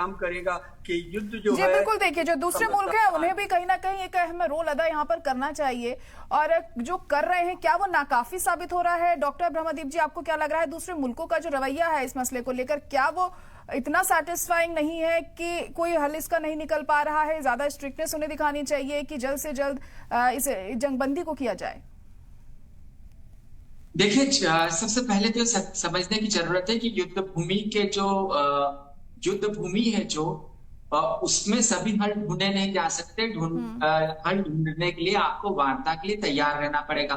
काम करेगा कि युद्ध जो जी है। बिल्कुल, देखिए जो दूसरे मुल्क हैं उन्हें भी कहीं ना कहीं एक अहम रोल अदा यहाँ पर करना चाहिए, और जो कर रहे हैं क्या वो नाकाफी साबित हो रहा है? डॉक्टर ब्रह्मदीप जी, आपको क्या लग रहा है दूसरे मुल्कों का जो रवैया है इस मसले को लेकर, क्या वो इतना सेटिस्फाइंग नहीं है कि कोई हल इसका नहीं निकल पा रहा है? ज्यादा स्ट्रिक्टनेस उन्हें दिखानी चाहिए कि जल्द से जल्द इस जंगबंदी को किया जाए? देखिए, सबसे पहले तो समझने की जरूरत है कि युद्ध भूमि के जो युद्ध भूमि है जो उसमें सभी हल ढूंढे नहीं जा सकते। हल ढूंढने के लिए आपको वार्ता के लिए तैयार रहना पड़ेगा।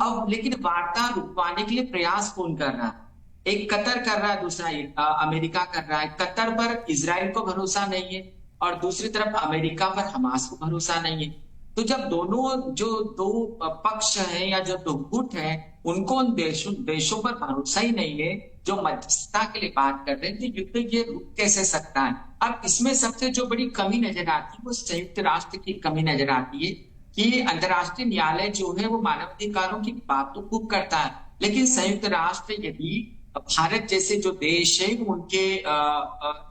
अब लेकिन वार्ता रुकवाने के लिए प्रयास कौन कर रहा है? एक कतर कर रहा है, दूसरा अमेरिका कर रहा है। कतर पर इजराइल को भरोसा नहीं है और दूसरी तरफ अमेरिका पर हमास को भरोसा नहीं है। तो जब दोनों जो दो पक्ष हैं या जो दो गुट हैं, उनको उन देशों पर भरोसा ही नहीं है जो मध्यस्थता के लिए बात कर रहे हैं, तो युद्ध ये रुक कैसे सकता है? अब इसमें सबसे जो बड़ी कमी नजर आती है वो संयुक्त राष्ट्र की कमी नजर आती है कि अंतर्राष्ट्रीय न्यायालय जो है वो मानवाधिकारों की बात तो खूब करता है, लेकिन संयुक्त राष्ट्र यदि भारत जैसे जो देश है उनके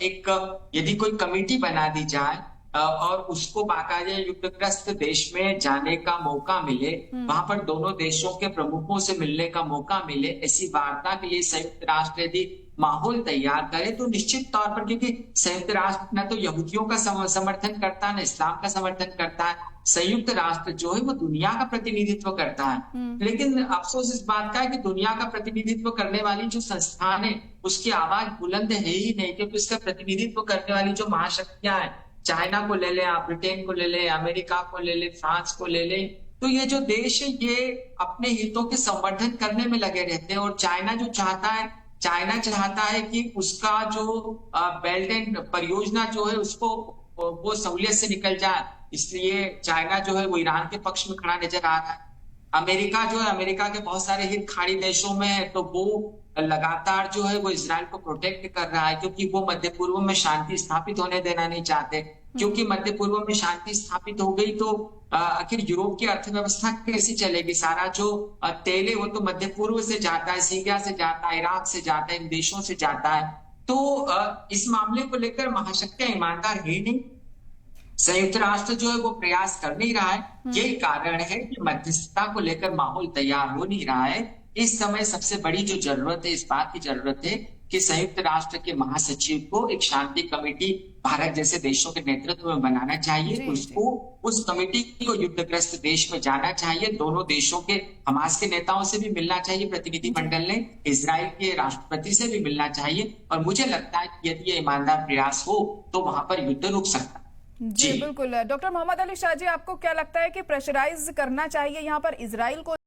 एक यदि कोई कमेटी बना दी जाए और उसको बाकायदा युद्धग्रस्त देश में जाने का मौका मिले, वहां पर दोनों देशों के प्रमुखों से मिलने का मौका मिले, ऐसी वार्ता के लिए संयुक्त राष्ट्र यदि माहौल तैयार करे तो निश्चित तौर पर, क्योंकि संयुक्त राष्ट्र न तो यहूदियों का समर्थन करता है, न इस्लाम का समर्थन करता है। संयुक्त राष्ट्र जो है वो दुनिया का प्रतिनिधित्व करता है। लेकिन अफसोस इस बात का है कि दुनिया का प्रतिनिधित्व करने वाली जो संस्थान है उसकी आवाज बुलंद है ही नहीं, क्योंकि उसका प्रतिनिधित्व करने वाली जो महाशक्तियां हैं, चाइना को ले लें आप, ब्रिटेन को ले लें, अमेरिका को ले लें, फ्रांस को ले लें, तो ये जो देश है ये अपने हितों के संवर्धन करने में लगे रहते हैं। और चाइना चाहता है कि उसका जो बेल्ट एंड परियोजना जो है उसको वो सहूलियत से निकल जाए, इसलिए चाइना जो है वो ईरान के पक्ष में खड़ा नजर आ रहा है। अमेरिका जो है, अमेरिका के बहुत सारे हित खाड़ी देशों में है, तो वो लगातार जो है वो इजराइल को प्रोटेक्ट कर रहा है, क्योंकि वो मध्य पूर्व में शांति स्थापित होने देना नहीं चाहते। क्योंकि मध्य पूर्व में शांति स्थापित हो गई तो आखिर यूरोप की अर्थव्यवस्था कैसी चलेगी? सारा जो तेल है वो तो मध्य पूर्व से जाता है, सीरिया से जाता है, इराक से जाता है, इन देशों से जाता है। तो इस मामले को लेकर महाशक्तियां ईमानदार है नहीं, संयुक्त राष्ट्र जो है वो प्रयास कर नहीं रहा है। यही कारण है कि मध्यस्थता को लेकर माहौल तैयार हो नहीं रहा है। इस समय सबसे बड़ी जो जरूरत है, इस बात की जरूरत है कि संयुक्त राष्ट्र के महासचिव को एक शांति कमेटी भारत जैसे देशों के नेतृत्व में बनाना चाहिए। उसको उस कमेटी को युद्धग्रस्त देश में जाना चाहिए, दोनों देशों के हमास के नेताओं से भी मिलना चाहिए, प्रतिनिधि मंडल ने इजराइल के राष्ट्रपति से भी मिलना चाहिए। और मुझे लगता है कि यदि ये ईमानदार प्रयास हो तो वहां पर युद्ध रुक सकता है। जी बिल्कुल। डॉक्टर मोहम्मद अली शाह जी, आपको क्या लगता है कि प्रेशराइज करना चाहिए यहाँ पर इजराइल को?